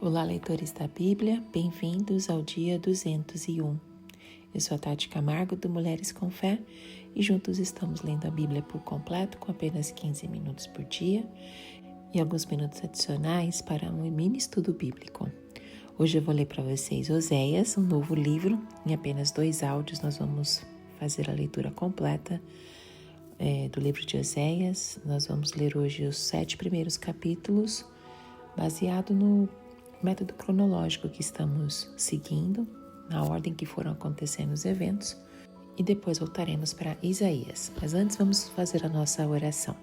Olá, leitores da Bíblia, bem-vindos ao dia 201. Eu sou a Tati Camargo, do Mulheres com Fé, e juntos estamos lendo a Bíblia por completo, com apenas 15 minutos por dia e alguns minutos adicionais para um mini estudo bíblico. Hoje eu vou ler para vocês Oséias, um novo livro. Em apenas 2 áudios nós vamos fazer a leitura completa do livro de Oséias. Nós vamos ler hoje os 7 primeiros capítulos, baseado no método cronológico que estamos seguindo, na ordem que foram acontecendo os eventos, e depois voltaremos para Isaías. Mas antes vamos fazer a nossa oração.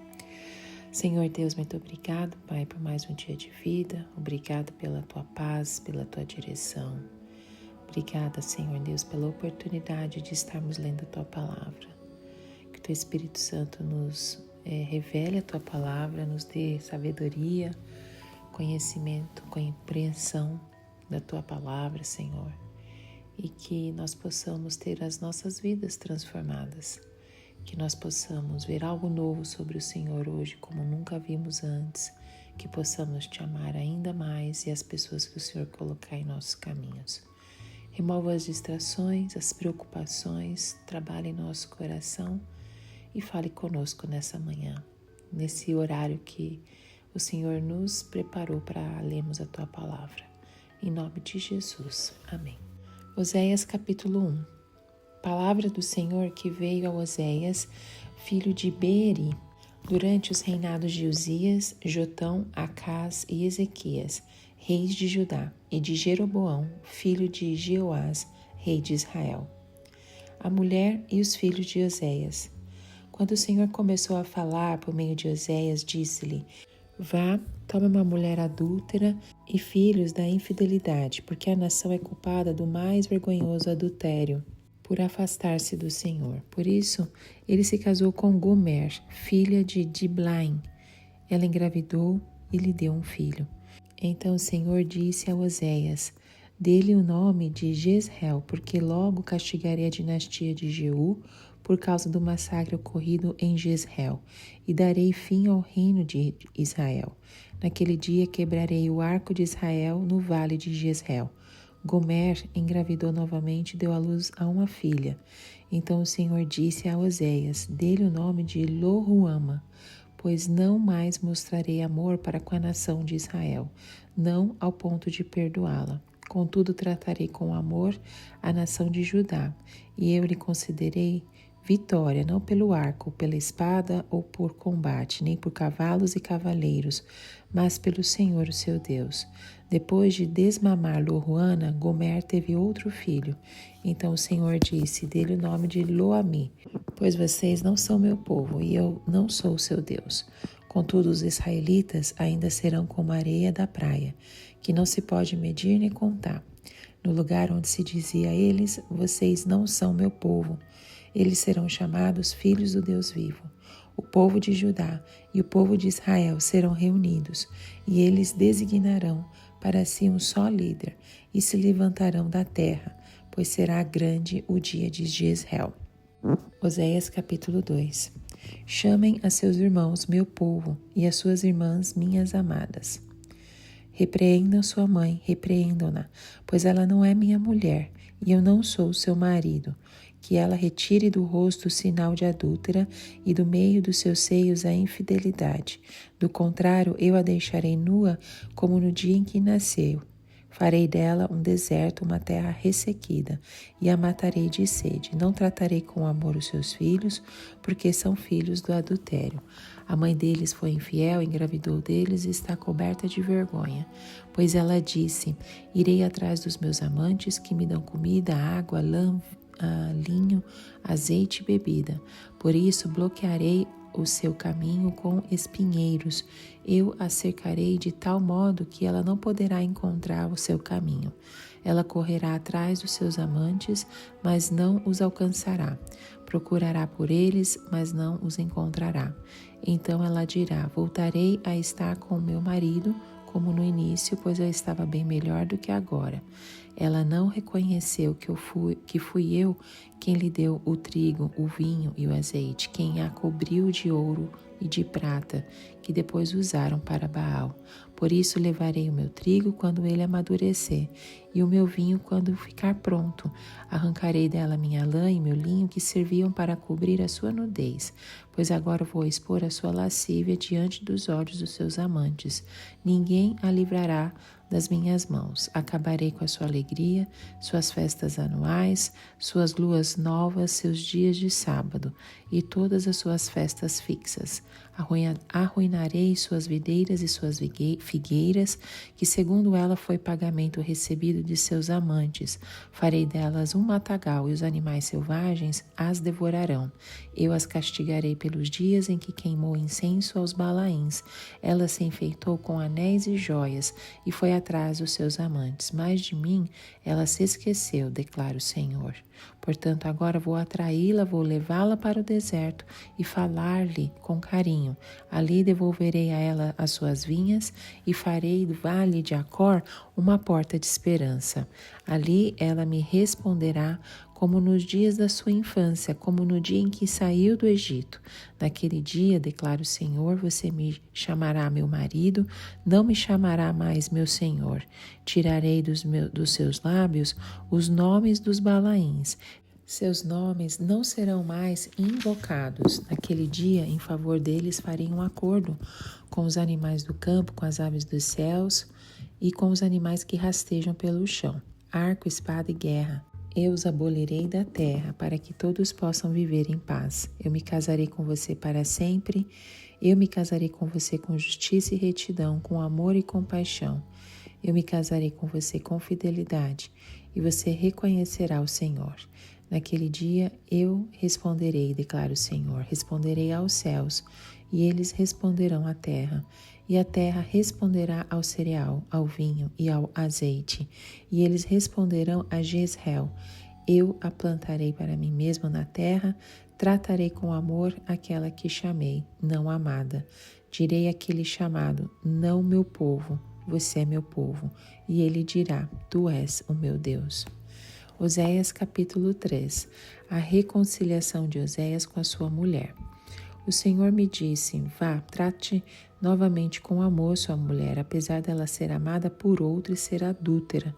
Senhor Deus, muito obrigado, Pai, por mais um dia de vida. Obrigado pela Tua paz, pela Tua direção. Obrigada, Senhor Deus, pela oportunidade de estarmos lendo a Tua palavra. Que o Teu Espírito Santo nos revele a Tua palavra, nos dê sabedoria, conhecimento, compreensão da Tua palavra, Senhor, e que nós possamos ter as nossas vidas transformadas, que nós possamos ver algo novo sobre o Senhor hoje, como nunca vimos antes, que possamos Te amar ainda mais e as pessoas que o Senhor colocar em nossos caminhos. Remova as distrações, as preocupações, trabalhe em nosso coração e fale conosco nessa manhã, nesse horário que o Senhor nos preparou para lermos a Tua palavra. Em nome de Jesus. Amém. Oséias capítulo 1. Palavra do Senhor que veio a Oséias, filho de Beeri, durante os reinados de Uzias, Jotão, Acás e Ezequias, reis de Judá, e de Jeroboão, filho de Jeoás, rei de Israel. A mulher e os filhos de Oséias. Quando o Senhor começou a falar por meio de Oséias, disse-lhe: Vá, tome uma mulher adúltera e filhos da infidelidade, porque a nação é culpada do mais vergonhoso adultério, por afastar-se do Senhor. Por isso, ele se casou com Gomer, filha de Diblaim. Ela engravidou e lhe deu um filho. Então o Senhor disse a Oséias: Dê-lhe o nome de Jezreel, porque logo castigarei a dinastia de Jeú, por causa do massacre ocorrido em Jezreel, e darei fim ao reino de Israel. Naquele dia quebrarei o arco de Israel no vale de Jezreel. Gomer engravidou novamente e deu à luz a uma filha. Então o Senhor disse a Oséias: Dê-lhe o nome de Lo-ruama, pois não mais mostrarei amor para com a nação de Israel, não ao ponto de perdoá-la. Contudo, tratarei com amor a nação de Judá, e eu lhe concederei vitória, não pelo arco, pela espada ou por combate, nem por cavalos e cavaleiros, mas pelo Senhor, o seu Deus. Depois de desmamar Lo-ruama, Gomer teve outro filho. Então o Senhor disse: Dê-lhe o nome de Lo-ami, pois vocês não são meu povo, e eu não sou o seu Deus. Contudo, os israelitas ainda serão como a areia da praia, que não se pode medir nem contar. No lugar onde se dizia a eles: Vocês não são meu povo, eles serão chamados filhos do Deus vivo. O povo de Judá e o povo de Israel serão reunidos, e eles designarão para si um só líder, e se levantarão da terra, pois será grande o dia de Jezreel. Oséias capítulo 2. Chamem a seus irmãos meu povo, e as suas irmãs minhas amadas. Repreendam sua mãe, repreendam-na, pois ela não é minha mulher, e eu não sou seu marido. Que ela retire do rosto o sinal de adúltera e do meio dos seus seios a infidelidade. Do contrário, eu a deixarei nua como no dia em que nasceu. Farei dela um deserto, uma terra ressequida, e a matarei de sede. Não tratarei com amor os seus filhos, porque são filhos do adultério. A mãe deles foi infiel, engravidou deles e está coberta de vergonha. Pois ela disse: Irei atrás dos meus amantes, que me dão comida, água, lã, linho, azeite e bebida. Por isso bloquearei o seu caminho com espinheiros. Eu a cercarei de tal modo que ela não poderá encontrar o seu caminho. Ela correrá atrás dos seus amantes, mas não os alcançará. Procurará por eles, mas não os encontrará. Então ela dirá: Voltarei a estar com meu marido, como no início, pois eu estava bem melhor do que agora. Ela não reconheceu que fui eu quem lhe deu o trigo, o vinho e o azeite, quem a cobriu de ouro e de prata, que depois usaram para Baal. Por isso levarei o meu trigo quando ele amadurecer, e o meu vinho quando ficar pronto. Arrancarei dela minha lã e meu linho que serviam para cobrir a sua nudez, pois agora vou expor a sua lascívia diante dos olhos dos seus amantes. Ninguém a livrará das minhas mãos. Acabarei com a sua alegria, suas festas anuais, suas luas novas, seus dias de sábado e todas as suas festas fixas. Arruinarei suas videiras e suas figueiras, que segundo ela foi pagamento recebido de seus amantes. Farei delas um matagal e os animais selvagens as devorarão. Eu as castigarei pelos dias em que queimou incenso aos Balaíns. Ela se enfeitou com anéis e joias e foi atrás dos seus amantes. Mas de mim ela se esqueceu, declara o Senhor. Portanto, agora vou atraí-la, vou levá-la para o deserto e falar-lhe com carinho. Ali devolverei a ela as suas vinhas e farei do vale de Acor uma porta de esperança. Ali ela me responderá como nos dias da sua infância, como no dia em que saiu do Egito. Naquele dia, declara o Senhor, você me chamará meu marido, não me chamará mais meu Senhor. Tirarei dos seus lábios os nomes dos Balaíns. Seus nomes não serão mais invocados. Naquele dia, em favor deles, farei um acordo com os animais do campo, com as aves dos céus e com os animais que rastejam pelo chão. Arco, espada e guerra. Eu os abolirei da terra, para que todos possam viver em paz. Eu me casarei com você para sempre. Eu me casarei com você com justiça e retidão, com amor e compaixão. Eu me casarei com você com fidelidade, e você reconhecerá o Senhor. Naquele dia eu responderei, declara o Senhor, responderei aos céus, e eles responderão à terra. E a terra responderá ao cereal, ao vinho e ao azeite, e eles responderão a Jezreel. Eu a plantarei para mim mesmo na terra, tratarei com amor aquela que chamei, não amada. Direi àquele chamado, não meu povo, você é meu povo, e ele dirá, tu és o meu Deus. Oséias capítulo 3. A reconciliação de Oséias com a sua mulher. O Senhor me disse, vá, trate novamente com amor sua mulher, apesar dela ser amada por outro e ser adúltera.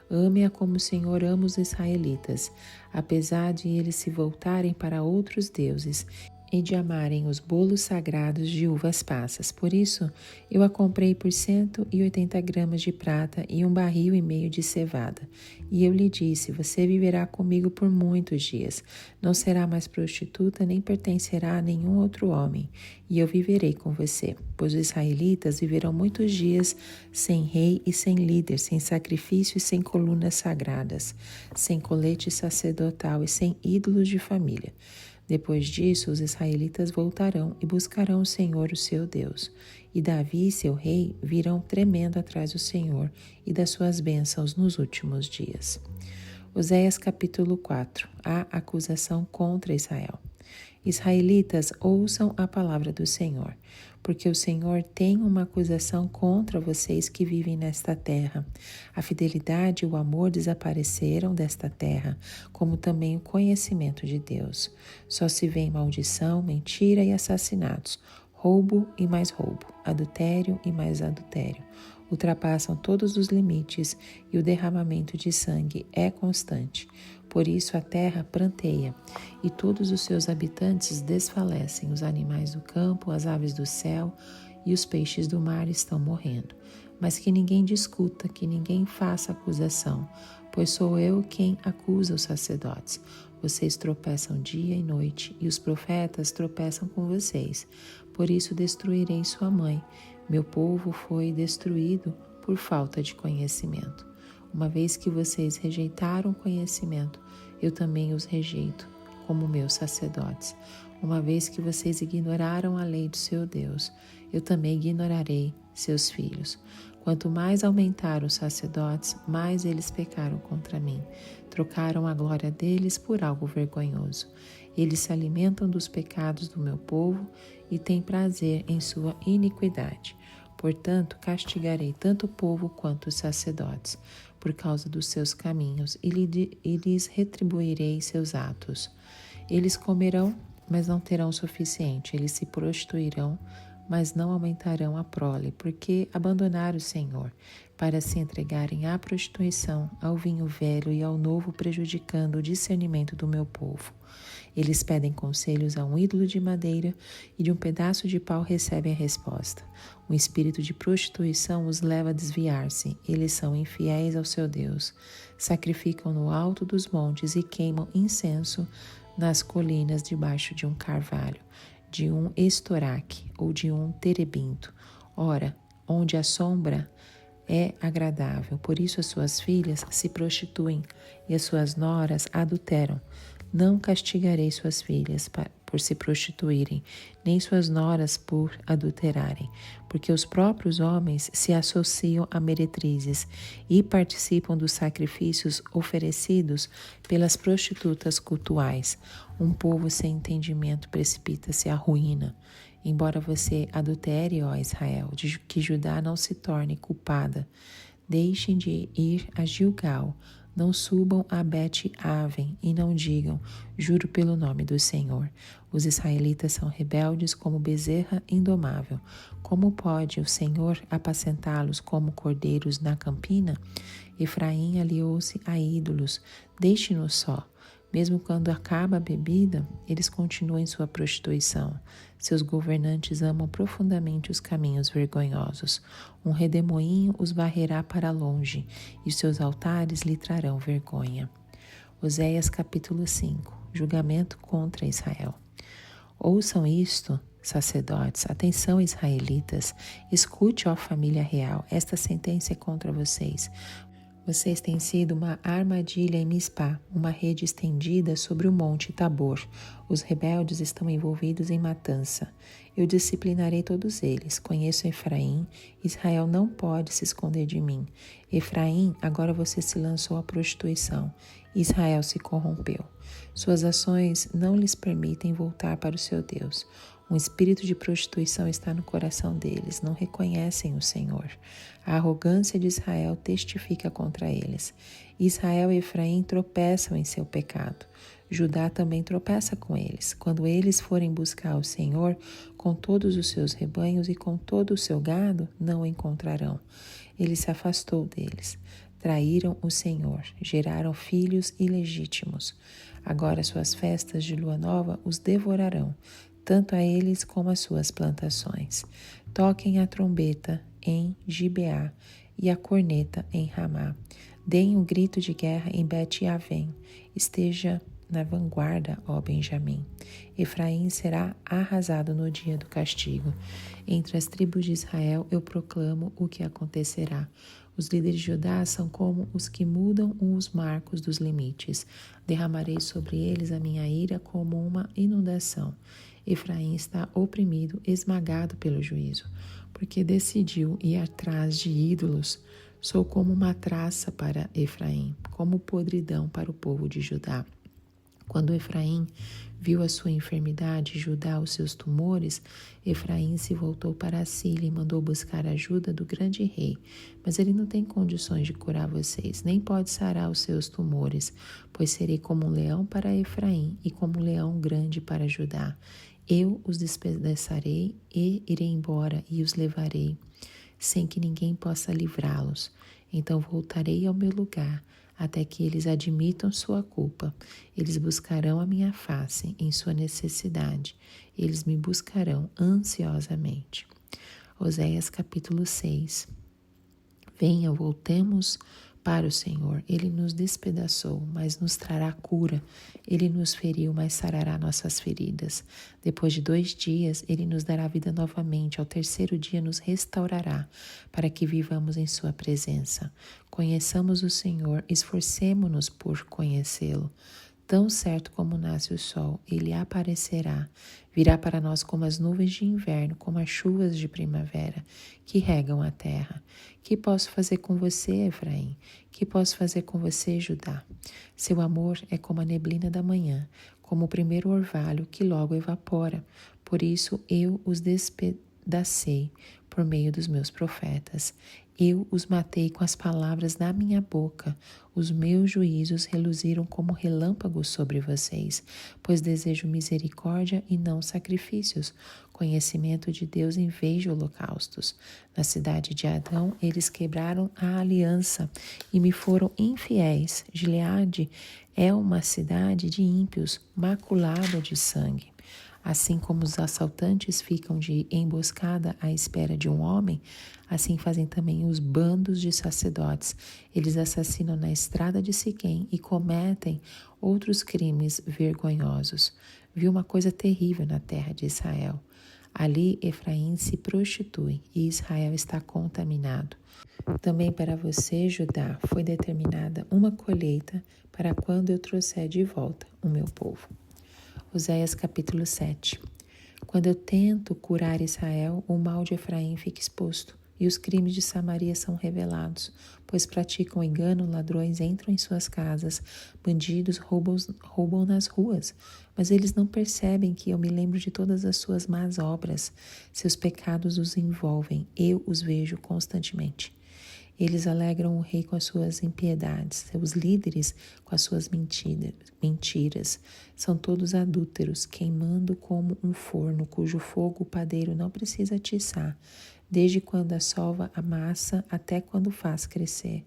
Ame-a como o Senhor ama os israelitas, apesar de eles se voltarem para outros deuses e de amarem os bolos sagrados de uvas passas. Por isso, eu a comprei por 180 gramas de prata e 1,5 barril de cevada. E eu lhe disse, você viverá comigo por muitos dias. Não será mais prostituta, nem pertencerá a nenhum outro homem. E eu viverei com você. Pois os israelitas viverão muitos dias sem rei e sem líder, sem sacrifício e sem colunas sagradas, sem colete sacerdotal e sem ídolos de família. Depois disso, os israelitas voltarão e buscarão o Senhor, o seu Deus. E Davi e seu rei virão tremendo atrás do Senhor e das suas bênçãos nos últimos dias. Oséias capítulo 4. A acusação contra Israel. Israelitas, ouçam a palavra do Senhor, porque o Senhor tem uma acusação contra vocês que vivem nesta terra. A fidelidade e o amor desapareceram desta terra, como também o conhecimento de Deus. Só se vê maldição, mentira e assassinatos, roubo e mais roubo, adultério e mais adultério. Ultrapassam todos os limites e o derramamento de sangue é constante. Por isso a terra pranteia e todos os seus habitantes desfalecem. Os animais do campo, as aves do céu e os peixes do mar estão morrendo. Mas que ninguém discuta, que ninguém faça acusação, pois sou eu quem acusa os sacerdotes. Vocês tropeçam dia e noite e os profetas tropeçam com vocês. Por isso destruirei sua mãe. Meu povo foi destruído por falta de conhecimento. Uma vez que vocês rejeitaram o conhecimento, eu também os rejeito como meus sacerdotes. Uma vez que vocês ignoraram a lei do seu Deus, eu também ignorarei seus filhos. Quanto mais aumentaram os sacerdotes, mais eles pecaram contra mim. Trocaram a glória deles por algo vergonhoso. Eles se alimentam dos pecados do meu povo e têm prazer em sua iniquidade. Portanto, castigarei tanto o povo quanto os sacerdotes, por causa dos seus caminhos, e lhes retribuirei seus atos. Eles comerão, mas não terão o suficiente. Eles se prostituirão, mas não aumentarão a prole, porque abandonaram o Senhor, para se entregarem à prostituição, ao vinho velho e ao novo, prejudicando o discernimento do meu povo. Eles pedem conselhos a um ídolo de madeira e de um pedaço de pau recebem a resposta. Um espírito de prostituição os leva a desviar-se. Eles são infiéis ao seu Deus. Sacrificam no alto dos montes e queimam incenso nas colinas debaixo de um carvalho, de um estoraque ou de um terebinto. Ora, onde a sombra é agradável, por isso as suas filhas se prostituem e as suas noras adulteram. Não castigarei suas filhas por se prostituírem, nem suas noras por adulterarem, porque os próprios homens se associam a meretrizes e participam dos sacrifícios oferecidos pelas prostitutas cultuais. Um povo sem entendimento precipita-se à ruína. Embora você adultere, ó Israel, de que Judá não se torne culpada. Deixem de ir a Gilgal, não subam a Bet-Aven e não digam, juro pelo nome do Senhor. Os israelitas são rebeldes como bezerra indomável. Como pode o Senhor apacentá-los como cordeiros na campina? Efraim aliou-se a ídolos, deixe-nos só. Mesmo quando acaba a bebida, eles continuam em sua prostituição. Seus governantes amam profundamente os caminhos vergonhosos. Um redemoinho os varrerá para longe, e seus altares lhe trarão vergonha. Oséias capítulo 5. Julgamento contra Israel. Ouçam isto, sacerdotes, atenção israelitas, escute, ó família real, esta sentença é contra vocês. Vocês têm sido uma armadilha em Mispá, uma rede estendida sobre o monte Tabor. Os rebeldes estão envolvidos em matança. Eu disciplinarei todos eles. Conheço Efraim. Israel não pode se esconder de mim. Efraim, agora você se lançou à prostituição. Israel se corrompeu. Suas ações não lhes permitem voltar para o seu Deus. Um espírito de prostituição está no coração deles, não reconhecem o Senhor. A arrogância de Israel testifica contra eles. Israel e Efraim tropeçam em seu pecado. Judá também tropeça com eles. Quando eles forem buscar o Senhor com todos os seus rebanhos e com todo o seu gado, não o encontrarão. Ele se afastou deles. Traíram o Senhor, geraram filhos ilegítimos. Agora suas festas de lua nova os devorarão, tanto a eles como as suas plantações. Toquem a trombeta em Gibeá e a corneta em Ramá. Deem um grito de guerra em Bet-Aven. Esteja na vanguarda, ó Benjamim. Efraim será arrasado no dia do castigo. Entre as tribos de Israel eu proclamo o que acontecerá. Os líderes de Judá são como os que mudam os marcos dos limites. Derramarei sobre eles a minha ira como uma inundação. Efraim está oprimido, esmagado pelo juízo, porque decidiu ir atrás de ídolos. Sou como uma traça para Efraim, como podridão para o povo de Judá. Quando Efraim viu a sua enfermidade e Judá os seus tumores, Efraim se voltou para Síria e mandou buscar a ajuda do grande rei. Mas ele não tem condições de curar vocês, nem pode sarar os seus tumores, pois serei como um leão para Efraim e como um leão grande para Judá. Eu os despedaçarei e irei embora e os levarei, sem que ninguém possa livrá-los. Então voltarei ao meu lugar, até que eles admitam sua culpa. Eles buscarão a minha face em sua necessidade. Eles me buscarão ansiosamente. Oséias capítulo 6. Venha, voltemos para o Senhor. Ele nos despedaçou, mas nos trará cura. Ele nos feriu, mas sarará nossas feridas. Depois de 2 dias, Ele nos dará vida novamente. Ao 3º dia nos restaurará, para que vivamos em sua presença. Conheçamos o Senhor, esforcemo-nos por conhecê-lo. Tão certo como nasce o sol, ele aparecerá, virá para nós como as nuvens de inverno, como as chuvas de primavera, que regam a terra. Que posso fazer com você, Efraim? Que posso fazer com você, Judá? Seu amor é como a neblina da manhã, como o primeiro orvalho que logo evapora. Por isso eu os despedacei, por meio dos meus profetas. Eu os matei com as palavras da minha boca. Os meus juízos reluziram como relâmpagos sobre vocês, pois desejo misericórdia e não sacrifícios, conhecimento de Deus em vez de holocaustos. Na cidade de Adão, eles quebraram a aliança e me foram infiéis. Gileade é uma cidade de ímpios, maculada de sangue. Assim como os assaltantes ficam de emboscada à espera de um homem, assim fazem também os bandos de sacerdotes. Eles assassinam na estrada de Siquém e cometem outros crimes vergonhosos. Vi uma coisa terrível na terra de Israel. Ali Efraim se prostitui e Israel está contaminado. Também para você, Judá, foi determinada uma colheita para quando eu trouxer de volta o meu povo. Oséias capítulo 7. Quando eu tento curar Israel, o mal de Efraim fica exposto e os crimes de Samaria são revelados, pois praticam engano, ladrões entram em suas casas, bandidos roubam nas ruas, mas eles não percebem que eu me lembro de todas as suas más obras. Seus pecados os envolvem, eu os vejo constantemente. Eles alegram o rei com as suas impiedades, seus líderes com as suas mentiras. São todos adúlteros, queimando como um forno, cujo fogo o padeiro não precisa atiçar, desde quando assova a massa até quando faz crescer.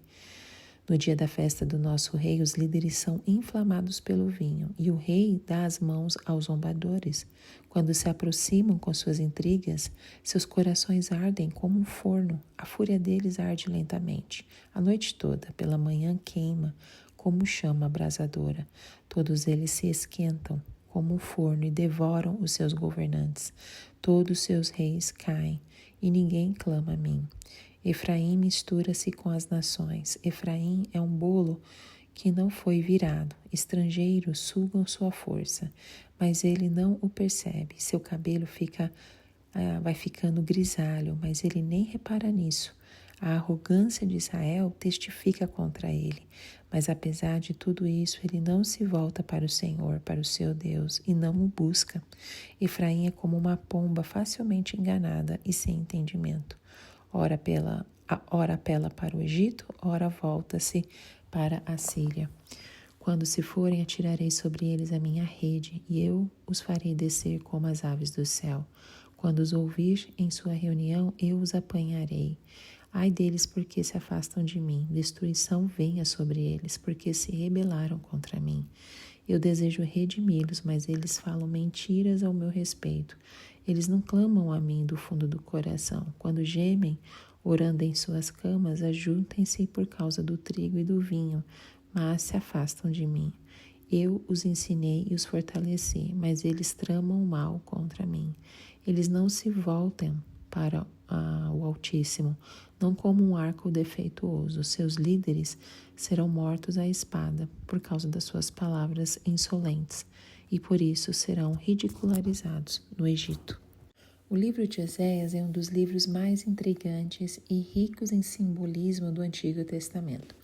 No dia da festa do nosso rei, os líderes são inflamados pelo vinho, e o rei dá as mãos aos zombadores. Quando se aproximam com suas intrigas, seus corações ardem como um forno, a fúria deles arde lentamente. A noite toda, pela manhã queima, como chama abrasadora. Todos eles se esquentam como um forno e devoram os seus governantes. Todos seus reis caem, e ninguém clama a mim. Efraim mistura-se com as nações. Efraim é um bolo que não foi virado. Estrangeiros sugam sua força, mas ele não o percebe. Seu cabelo vai ficando grisalho, mas ele nem repara nisso. A arrogância de Israel testifica contra ele, mas apesar de tudo isso, ele não se volta para o Senhor, para o seu Deus, e não o busca. Efraim é como uma pomba facilmente enganada e sem entendimento. Ora apela para o Egito, ora volta-se para a Síria. Quando se forem, atirarei sobre eles a minha rede, e eu os farei descer como as aves do céu. Quando os ouvir em sua reunião, eu os apanharei. Ai deles, porque se afastam de mim. Destruição venha sobre eles, porque se rebelaram contra mim. Eu desejo redimi-los, mas eles falam mentiras ao meu respeito. Eles não clamam a mim do fundo do coração. Quando gemem, orando em suas camas, ajuntem-se por causa do trigo e do vinho, mas se afastam de mim. Eu os ensinei e os fortaleci, mas eles tramam o mal contra mim. Eles não se voltam para o Altíssimo, não como um arco defeituoso. Seus líderes serão mortos à espada por causa das suas palavras insolentes, e por isso serão ridicularizados no Egito. O livro de Oséias é um dos livros mais intrigantes e ricos em simbolismo do Antigo Testamento.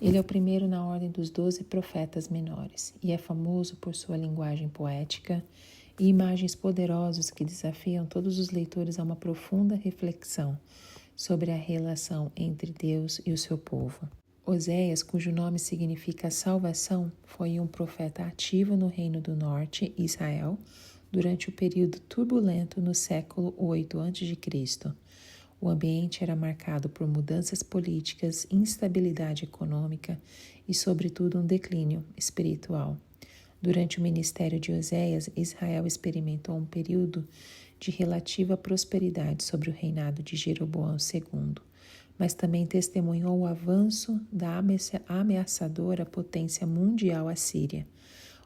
Ele é o primeiro na ordem dos 12 profetas menores e é famoso por sua linguagem poética e imagens poderosas que desafiam todos os leitores a uma profunda reflexão sobre a relação entre Deus e o seu povo. Oséias, cujo nome significa salvação, foi um profeta ativo no Reino do Norte, Israel, durante o período turbulento no século 8 a.C. O ambiente era marcado por mudanças políticas, instabilidade econômica e, sobretudo, um declínio espiritual. Durante o ministério de Oséias, Israel experimentou um período de relativa prosperidade sobre o reinado de Jeroboão II, mas também testemunhou o avanço da ameaçadora potência mundial assíria.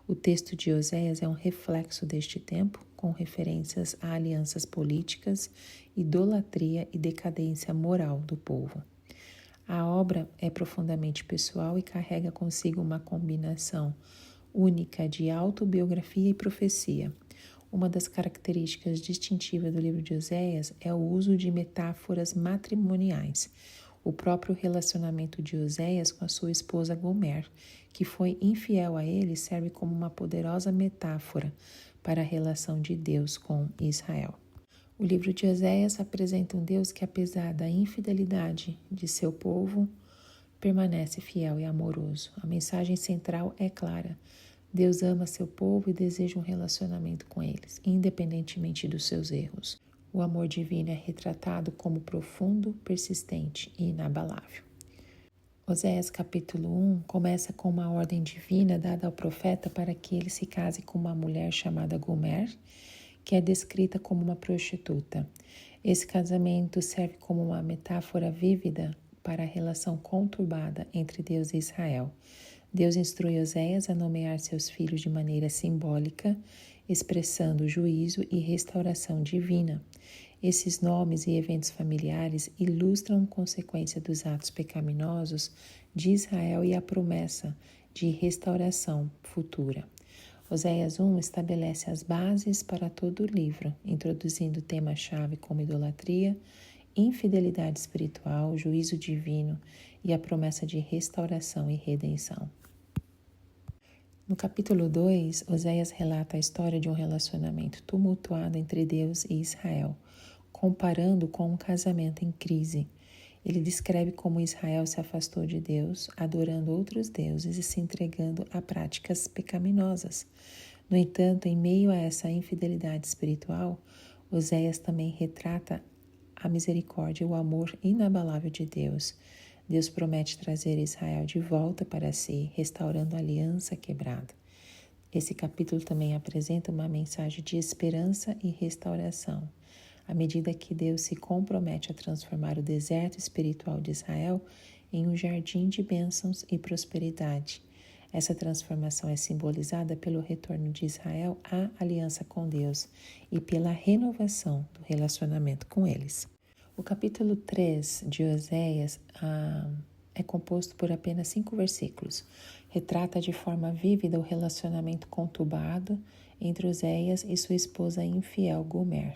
O texto de Oséias é um reflexo deste tempo, com referências a alianças políticas, idolatria e decadência moral do povo. A obra é profundamente pessoal e carrega consigo uma combinação única de autobiografia e profecia. Uma das características distintivas do livro de Oséias é o uso de metáforas matrimoniais. O próprio relacionamento de Oséias com a sua esposa Gomer, que foi infiel a ele, serve como uma poderosa metáfora para a relação de Deus com Israel. O livro de Oséias apresenta um Deus que, apesar da infidelidade de seu povo, permanece fiel e amoroso. A mensagem central é clara. Deus ama seu povo e deseja um relacionamento com eles, independentemente dos seus erros. O amor divino é retratado como profundo, persistente e inabalável. Oséias capítulo 1 começa com uma ordem divina dada ao profeta para que ele se case com uma mulher chamada Gomer, que é descrita como uma prostituta. Esse casamento serve como uma metáfora vívida para a relação conturbada entre Deus e Israel. Deus instrui Oséias a nomear seus filhos de maneira simbólica, expressando juízo e restauração divina. Esses nomes e eventos familiares ilustram a consequência dos atos pecaminosos de Israel e a promessa de restauração futura. Oséias 1 estabelece as bases para todo o livro, introduzindo temas-chave como idolatria, infidelidade espiritual, juízo divino e a promessa de restauração e redenção. No capítulo 2, Oséias relata a história de um relacionamento tumultuado entre Deus e Israel, comparando com um casamento em crise. Ele descreve como Israel se afastou de Deus, adorando outros deuses e se entregando a práticas pecaminosas. No entanto, em meio a essa infidelidade espiritual, Oséias também retrata a misericórdia e o amor inabalável de Deus. Deus promete trazer Israel de volta para si, restaurando a aliança quebrada. Esse capítulo também apresenta uma mensagem de esperança e restauração. À medida que Deus se compromete a transformar o deserto espiritual de Israel em um jardim de bênçãos e prosperidade. Essa transformação é simbolizada pelo retorno de Israel à aliança com Deus e pela renovação do relacionamento com eles. O capítulo 3 de Oséias é composto por apenas 5 versículos. Retrata de forma vívida o relacionamento conturbado entre Oséias e sua esposa infiel Gomer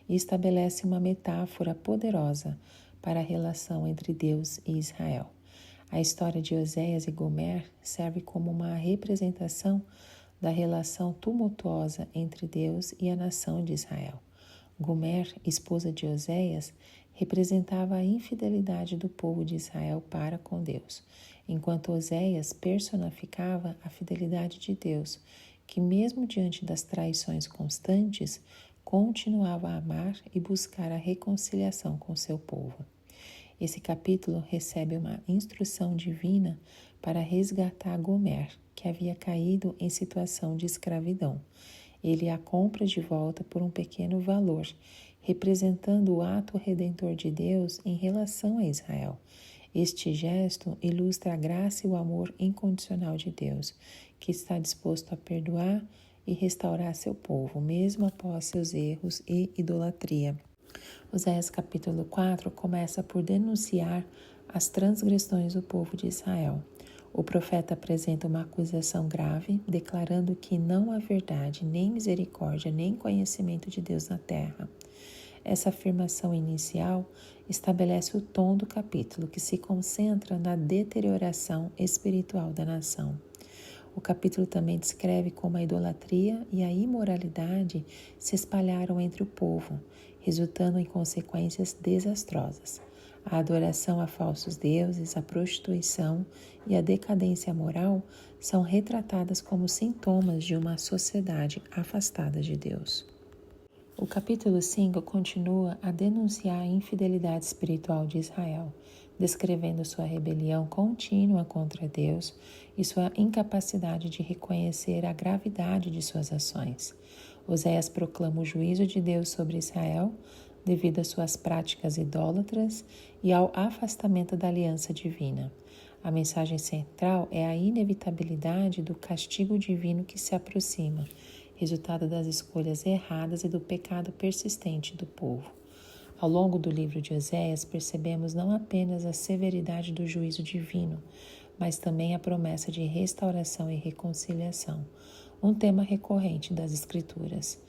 e estabelece uma metáfora poderosa para a relação entre Deus e Israel. A história de Oséias e Gomer serve como uma representação da relação tumultuosa entre Deus e a nação de Israel. Gomer, esposa de Oséias, representava a infidelidade do povo de Israel para com Deus, enquanto Oséias personificava a fidelidade de Deus, que mesmo diante das traições constantes, continuava a amar e buscar a reconciliação com seu povo. Esse capítulo recebe uma instrução divina para resgatar Gomer, que havia caído em situação de escravidão. Ele a compra de volta por um pequeno valor, representando o ato redentor de Deus em relação a Israel. Este gesto ilustra a graça e o amor incondicional de Deus, que está disposto a perdoar e restaurar seu povo, mesmo após seus erros e idolatria. Oséias capítulo 4 começa por denunciar as transgressões do povo de Israel. O profeta apresenta uma acusação grave, declarando que não há verdade, nem misericórdia, nem conhecimento de Deus na terra. Essa afirmação inicial estabelece o tom do capítulo, que se concentra na deterioração espiritual da nação. O capítulo também descreve como a idolatria e a imoralidade se espalharam entre o povo, resultando em consequências desastrosas. A adoração a falsos deuses, a prostituição e a decadência moral são retratadas como sintomas de uma sociedade afastada de Deus. O capítulo 5 continua a denunciar a infidelidade espiritual de Israel, descrevendo sua rebelião contínua contra Deus e sua incapacidade de reconhecer a gravidade de suas ações. Oséias proclama o juízo de Deus sobre Israel devido às suas práticas idólatras e ao afastamento da aliança divina. A mensagem central é a inevitabilidade do castigo divino que se aproxima, resultado das escolhas erradas e do pecado persistente do povo. Ao longo do livro de Oséias, percebemos não apenas a severidade do juízo divino, mas também a promessa de restauração e reconciliação, um tema recorrente das Escrituras.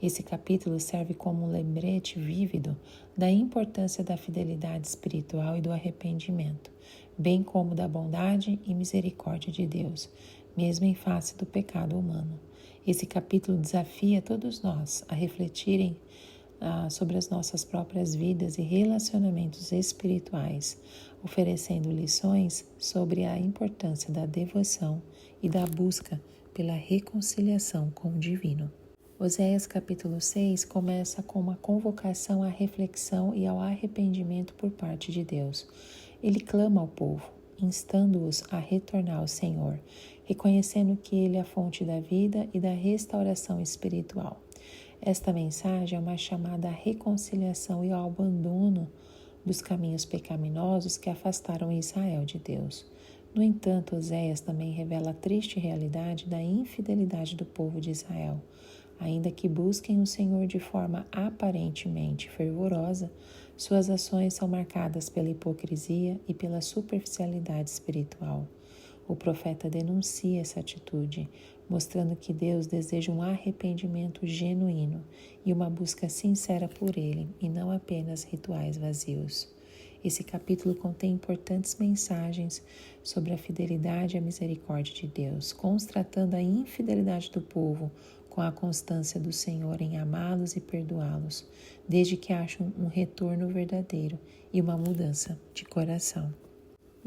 Esse capítulo serve como um lembrete vívido da importância da fidelidade espiritual e do arrependimento, bem como da bondade e misericórdia de Deus, mesmo em face do pecado humano. Esse capítulo desafia todos nós a refletirem sobre as nossas próprias vidas e relacionamentos espirituais, oferecendo lições sobre a importância da devoção e da busca pela reconciliação com o divino. Oséias capítulo 6 começa com uma convocação à reflexão e ao arrependimento por parte de Deus. Ele clama ao povo, instando-os a retornar ao Senhor, reconhecendo que Ele é a fonte da vida e da restauração espiritual. Esta mensagem é uma chamada à reconciliação e ao abandono dos caminhos pecaminosos que afastaram Israel de Deus. No entanto, Oséias também revela a triste realidade da infidelidade do povo de Israel. Ainda que busquem o Senhor de forma aparentemente fervorosa, suas ações são marcadas pela hipocrisia e pela superficialidade espiritual. O profeta denuncia essa atitude, mostrando que Deus deseja um arrependimento genuíno e uma busca sincera por Ele, e não apenas rituais vazios. Esse capítulo contém importantes mensagens sobre a fidelidade e a misericórdia de Deus, constatando a infidelidade do povo com a constância do Senhor em amá-los e perdoá-los, desde que acham um retorno verdadeiro e uma mudança de coração.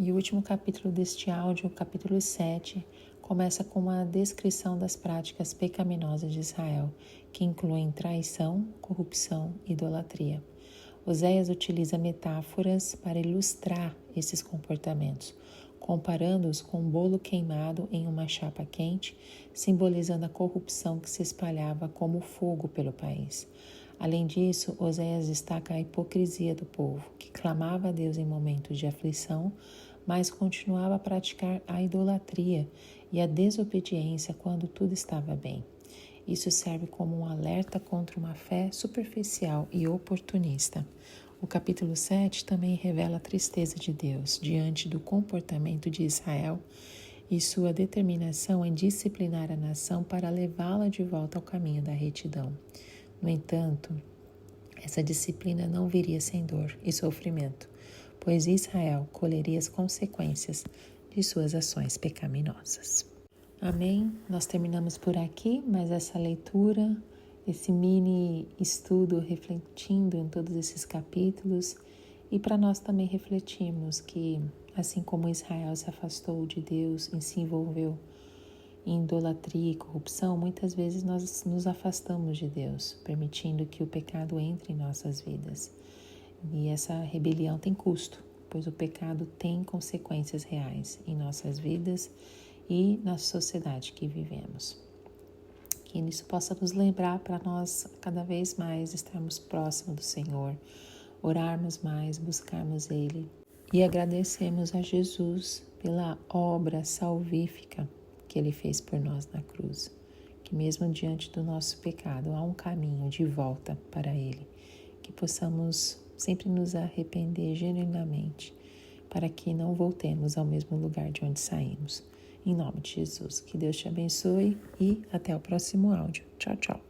E o último capítulo deste áudio, o capítulo 7, começa com uma descrição das práticas pecaminosas de Israel, que incluem traição, corrupção e idolatria. Oséias utiliza metáforas para ilustrar esses comportamentos, comparando-os com um bolo queimado em uma chapa quente, simbolizando a corrupção que se espalhava como fogo pelo país. Além disso, Oséias destaca a hipocrisia do povo, que clamava a Deus em momentos de aflição, mas continuava a praticar a idolatria e a desobediência quando tudo estava bem. Isso serve como um alerta contra uma fé superficial e oportunista. O capítulo 7 também revela a tristeza de Deus diante do comportamento de Israel e sua determinação em disciplinar a nação para levá-la de volta ao caminho da retidão. No entanto, essa disciplina não viria sem dor e sofrimento, pois Israel colheria as consequências de suas ações pecaminosas. Amém? Nós terminamos por aqui, mas essa leitura, esse mini estudo refletindo em todos esses capítulos, e para nós também refletirmos que, assim como Israel se afastou de Deus e se envolveu em idolatria e corrupção, muitas vezes nós nos afastamos de Deus, permitindo que o pecado entre em nossas vidas. E essa rebelião tem custo, pois o pecado tem consequências reais em nossas vidas e na sociedade que vivemos. Que isso possa nos lembrar para nós cada vez mais estarmos próximos do Senhor, orarmos mais, buscarmos Ele e agradecermos a Jesus pela obra salvífica que Ele fez por nós na cruz. Que mesmo diante do nosso pecado há um caminho de volta para Ele. Que possamos sempre nos arrepender genuinamente para que não voltemos ao mesmo lugar de onde saímos. Em nome de Jesus, que Deus te abençoe e até o próximo áudio. Tchau, tchau.